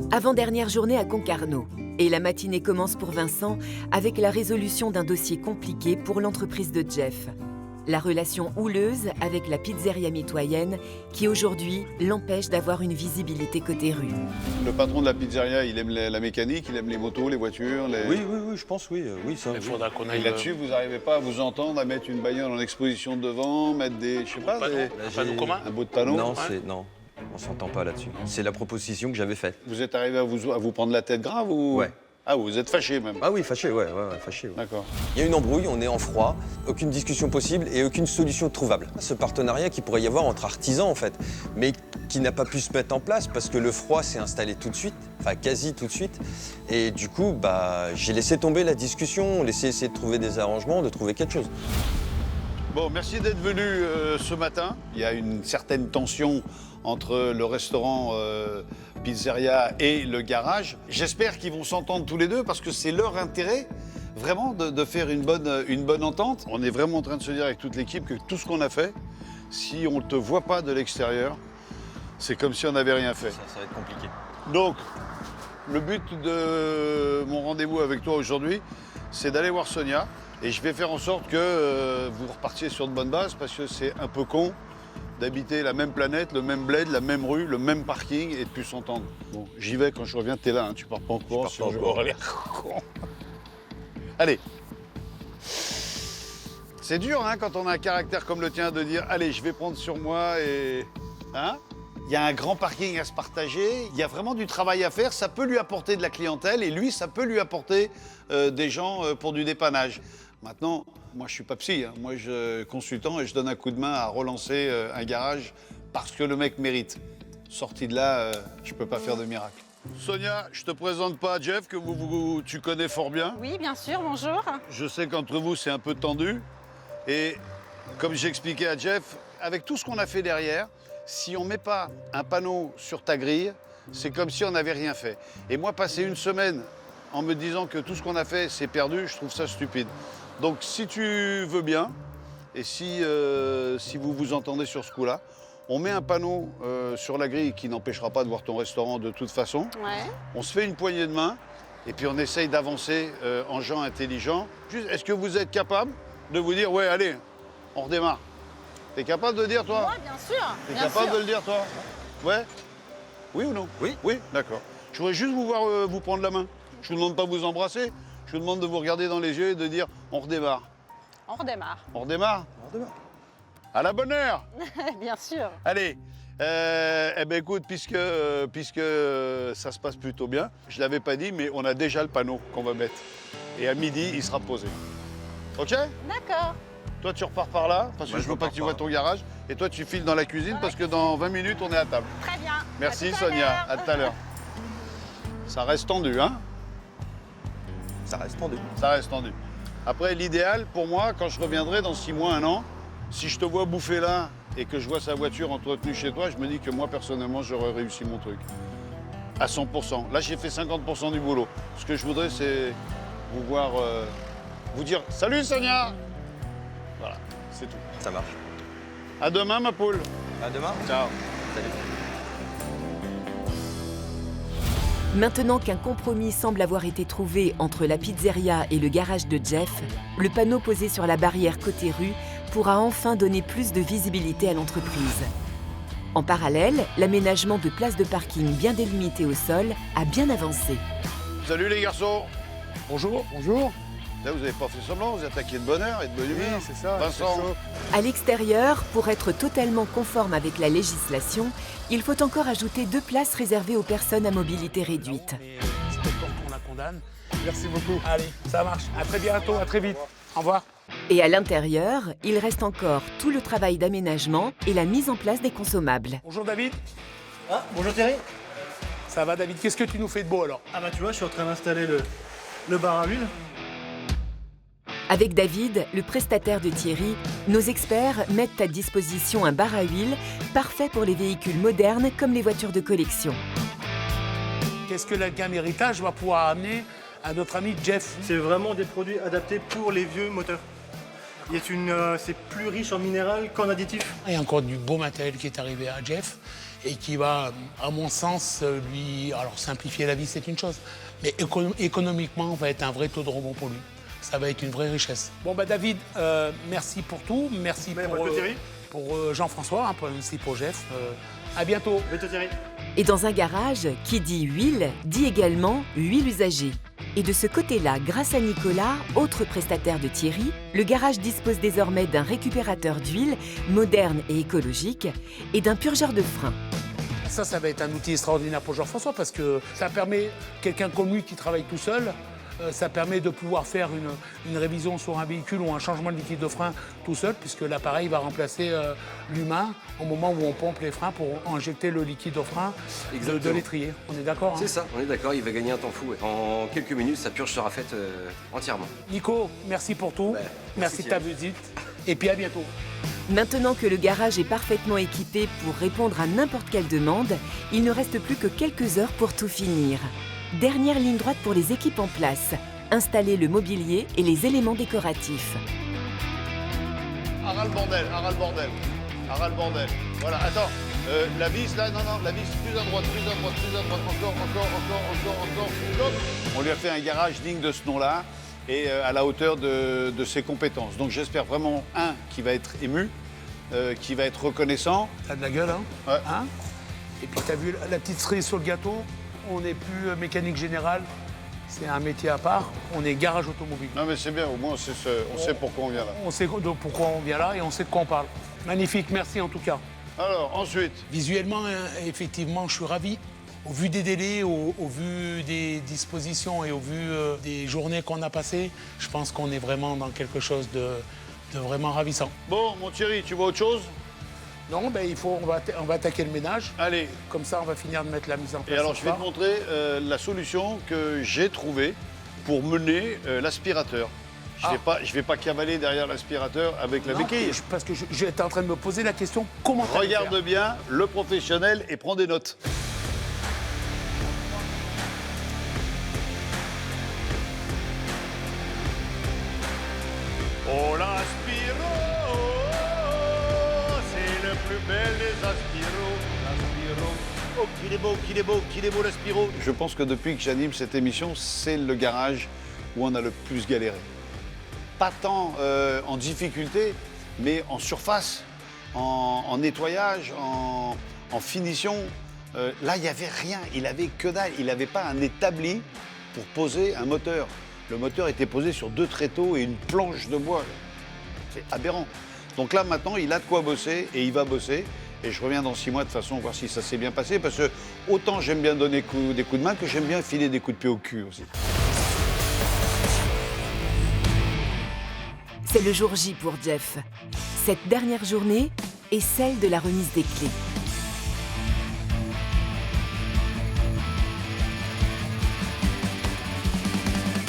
Avant-dernière journée à Concarneau. Et la matinée commence pour Vincent avec la résolution d'un dossier compliqué pour l'entreprise de Jeff. La relation houleuse avec la pizzeria mitoyenne qui aujourd'hui l'empêche d'avoir une visibilité côté rue. Le patron de la pizzeria, il aime la mécanique, il aime les motos, les voitures, les... Oui, je pense, oui. Ça, il faudra qu'on aille... Et là-dessus, vous n'arrivez pas à vous entendre, à mettre une bagnole en exposition devant, mettre des... Je sais pas, un bout de panneau? Non, non. On s'entend pas là-dessus. C'est la proposition que j'avais faite. Vous êtes arrivé à vous prendre la tête grave ou... Ouais. Ah, vous êtes fâché même? Ah oui, fâché, ouais, fâché. Ouais. D'accord. Il y a une embrouille, on est en froid, aucune discussion possible et aucune solution trouvable. Ce partenariat qu'il pourrait y avoir entre artisans, en fait, mais qui n'a pas pu se mettre en place parce que le froid s'est installé tout de suite, enfin quasi tout de suite. Et du coup, j'ai laissé tomber la discussion, laissé essayer de trouver des arrangements, de trouver quelque chose. Bon, merci d'être venu ce matin. Il y a une certaine tension entre le restaurant pizzeria et le garage. J'espère qu'ils vont s'entendre tous les deux parce que c'est leur intérêt vraiment de faire une bonne entente. On est vraiment en train de se dire avec toute l'équipe que tout ce qu'on a fait, si on ne te voit pas de l'extérieur, c'est comme si on n'avait rien fait. Ça va être compliqué. Donc, le but de mon rendez-vous avec toi aujourd'hui, c'est d'aller voir Sonia. Et je vais faire en sorte que vous repartiez sur de bonnes bases parce que c'est un peu con d'habiter la même planète, le même bled, la même rue, le même parking et de plus s'entendre. Bon, j'y vais quand je reviens, t'es là, hein, tu pars pas en courant, sinon je vais avoir l'air con. Allez. C'est dur, hein, quand on a un caractère comme le tien, de dire « Allez, je vais prendre sur moi et... » Hein? Il y a un grand parking à se partager, il y a vraiment du travail à faire, ça peut lui apporter de la clientèle et lui, ça peut lui apporter des gens pour du dépannage. Maintenant, moi je suis pas psy, hein. Moi je suis consultant et je donne un coup de main à relancer un garage parce que le mec mérite. Sorti de là, je peux pas faire de miracle. Sonia, je te présente pas Jeff, que tu connais fort bien. Oui, bien sûr, bonjour. Je sais qu'entre vous c'est un peu tendu et comme j'expliquais à Jeff, avec tout ce qu'on a fait derrière, si on met pas un panneau sur ta grille, c'est comme si on n'avait rien fait. Et moi, passer une semaine en me disant que tout ce qu'on a fait, c'est perdu, je trouve ça stupide. Donc, si tu veux bien, et si vous vous entendez sur ce coup-là, on met un panneau sur la grille qui n'empêchera pas de voir ton restaurant de toute façon. Ouais. On se fait une poignée de main, et puis on essaye d'avancer en gens intelligents. Juste, est-ce que vous êtes capable de vous dire, ouais, allez, on redémarre? T'es capable de dire, toi? Moi, bien sûr. T'es capable de le dire, toi? Ouais? Oui ou non? Oui. Oui, d'accord. Je voudrais juste vous voir vous prendre la main. Je vous demande pas de vous embrasser. Je vous demande de vous regarder dans les yeux et de dire on redémarre. On redémarre. On redémarre? On redémarre. À la bonne heure! Bien sûr. Allez, eh ben écoute, puisque ça se passe plutôt bien, je l'avais pas dit, mais on a déjà le panneau qu'on va mettre. Et à midi, il sera posé. OK? D'accord. Toi, tu repars par là, parce que Moi, je veux pas que tu vois ton garage. Et toi, tu files dans la cuisine, parce que dans 20 minutes, on est à table. Très bien. Merci À tout à Sonia, l'heure. à tout à l'heure. Ça reste tendu, hein? Ça reste tendu. Ça reste tendu. Après, l'idéal, pour moi, quand je reviendrai dans 6 mois, 1 an, si je te vois bouffer là et que je vois sa voiture entretenue chez toi, je me dis que moi, personnellement, j'aurais réussi mon truc. À 100%. Là, j'ai fait 50% du boulot. Ce que je voudrais, c'est vous voir, vous dire « Salut Sonia !» Voilà, c'est tout. Ça marche. À demain, ma poule. À demain. Ciao. Salut. Maintenant qu'un compromis semble avoir été trouvé entre la pizzeria et le garage de Jeff, le panneau posé sur la barrière côté rue pourra enfin donner plus de visibilité à l'entreprise. En parallèle, l'aménagement de places de parking bien délimitées au sol a bien avancé. Salut les garçons. Bonjour, bonjour. Là, vous n'avez pas fait semblant, vous attaquez de bonne heure et de bonne humeur. c'est ça. Vincent. À l'extérieur, pour être totalement conforme avec la législation, il faut encore ajouter 2 places réservées aux personnes à mobilité réduite. C'est pour qu'on la condamne. Merci beaucoup. Allez, ça marche. À très bientôt, à très vite. Au revoir. Et à l'intérieur, il reste encore tout le travail d'aménagement et la mise en place des consommables. Bonjour David. Ah, bonjour Thierry. Ça va David, qu'est-ce que tu nous fais de beau alors? Ah bah tu vois, je suis en train d'installer le bar à huile. Avec David, le prestataire de Thierry, nos experts mettent à disposition un bar à huile parfait pour les véhicules modernes comme les voitures de collection. Qu'est-ce que la gamme héritage va pouvoir amener à notre ami Jeff? C'est vraiment des produits adaptés pour les vieux moteurs. C'est plus riche en minéral qu'en additifs. Il y a encore du beau matériel qui est arrivé à Jeff. et qui va, à mon sens, lui... Alors, simplifier la vie, c'est une chose, mais économiquement, va être un vrai taux de rebond pour lui. Ça va être une vraie richesse. Bon, bah David, merci pour tout. Merci pour Jean-François, merci pour Jeff. À bientôt. Bientôt Thierry. Et dans un garage, qui dit huile, dit également huile usagée. Et de ce côté-là, grâce à Nicolas, autre prestataire de Thierry, le garage dispose désormais d'un récupérateur d'huile moderne et écologique et d'un purgeur de frein. Ça va être un outil extraordinaire pour Jean-François parce que ça permet, quelqu'un comme lui qui travaille tout seul, ça permet de pouvoir faire une révision sur un véhicule ou un changement de liquide de frein tout seul, puisque l'appareil va remplacer l'humain au moment où on pompe les freins pour injecter le liquide de frein de l'étrier. On est d'accord, hein? C'est ça, on est d'accord, il va gagner un temps fou. Ouais. En quelques minutes, sa purge sera faite entièrement. Nico, merci pour tout. Merci de ta visite. Et puis à bientôt. Maintenant que le garage est parfaitement équipé pour répondre à n'importe quelle demande, il ne reste plus que quelques heures pour tout finir. Dernière ligne droite pour les équipes en place. Installer le mobilier et les éléments décoratifs. Ara le bordel, ara le bordel, ara le bordel. Voilà, attends, la vis là, non, la vis plus à droite, encore. On lui a fait un garage digne de ce nom-là et à la hauteur de ses compétences. Donc j'espère vraiment, qu'il va être ému, qu'il va être reconnaissant. T'as de la gueule, hein? Ouais. Hein? Et puis t'as vu la petite cerise sur le gâteau? On n'est plus mécanique générale, c'est un métier à part. On est garage automobile. Non mais c'est bien, au moins on sait pourquoi on vient là. On sait pourquoi on vient là et on sait de quoi on parle. Magnifique, merci en tout cas. Alors, ensuite. Visuellement, effectivement, je suis ravi. Au vu des délais, au vu des dispositions et au vu des journées qu'on a passées, je pense qu'on est vraiment dans quelque chose de vraiment ravissant. Bon, mon Thierry, tu vois autre chose? Non, ben on va attaquer le ménage. Allez. Comme ça, on va finir de mettre la mise en place. Et alors, je vais te montrer la solution que j'ai trouvée pour mener l'aspirateur. Je vais pas cavaler derrière l'aspirateur avec la béquille. Parce que j'étais en train de me poser la question, comment Regarde bien le professionnel et prends des notes. Oh, l'aspiro, c'est le plus bel des aspiros. L'aspiro. Oh, qu'il est beau l'aspiro. Je pense que depuis que j'anime cette émission, c'est le garage où on a le plus galéré. Pas tant en difficulté, mais en surface, en nettoyage, en finition. Là, il n'y avait rien, il n'avait que dalle. Il n'avait pas un établi pour poser un moteur. Le moteur était posé sur 2 tréteaux et une planche de bois. C'est aberrant. Donc là, maintenant, il a de quoi bosser et il va bosser. Et je reviens dans 6 mois de toute façon voir si ça s'est bien passé. Parce que autant j'aime bien donner des coups de main que j'aime bien filer des coups de pied au cul aussi. C'est le jour J pour Jeff. Cette dernière journée est celle de la remise des clés.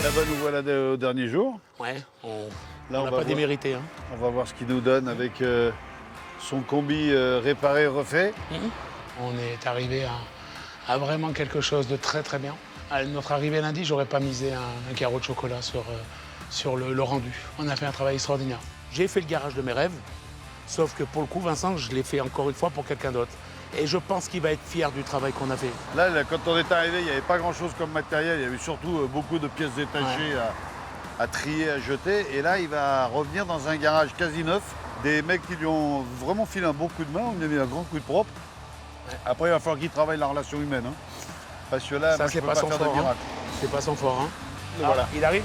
Là-bas, nous voilà au dernier jour. Ouais, Là, on n'a pas démérité. Hein. On va voir ce qu'il nous donne avec son combi réparé, refait. On est arrivé à vraiment quelque chose de très très bien. À notre arrivée lundi, j'aurais pas misé un carreau de chocolat sur le rendu. On a fait un travail extraordinaire. J'ai fait le garage de mes rêves, sauf que pour le coup, Vincent, je l'ai fait encore une fois pour quelqu'un d'autre. Et je pense qu'il va être fier du travail qu'on a fait. Là, quand on est arrivé, il n'y avait pas grand-chose comme matériel. Il y avait surtout beaucoup de pièces détachées à trier, à jeter. Et là, il va revenir dans un garage quasi neuf. Des mecs qui lui ont vraiment filé un bon coup de main. On lui a mis un grand coup de propre. Ouais. Après, il va falloir qu'il travaille la relation humaine. Hein. Parce que là, ça, moi, je peux pas faire de miracle. Hein. C'est pas son fort. Hein. Voilà. Il arrive.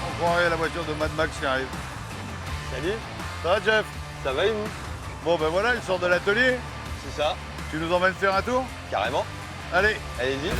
On croirait la voiture de Mad Max qui arrive. Salut. Ça va, Jeff? Ça va et vous? Bon, ben voilà, il sort de l'atelier. C'est ça. Tu nous emmènes faire un tour? Carrément. Allez. Allez-y.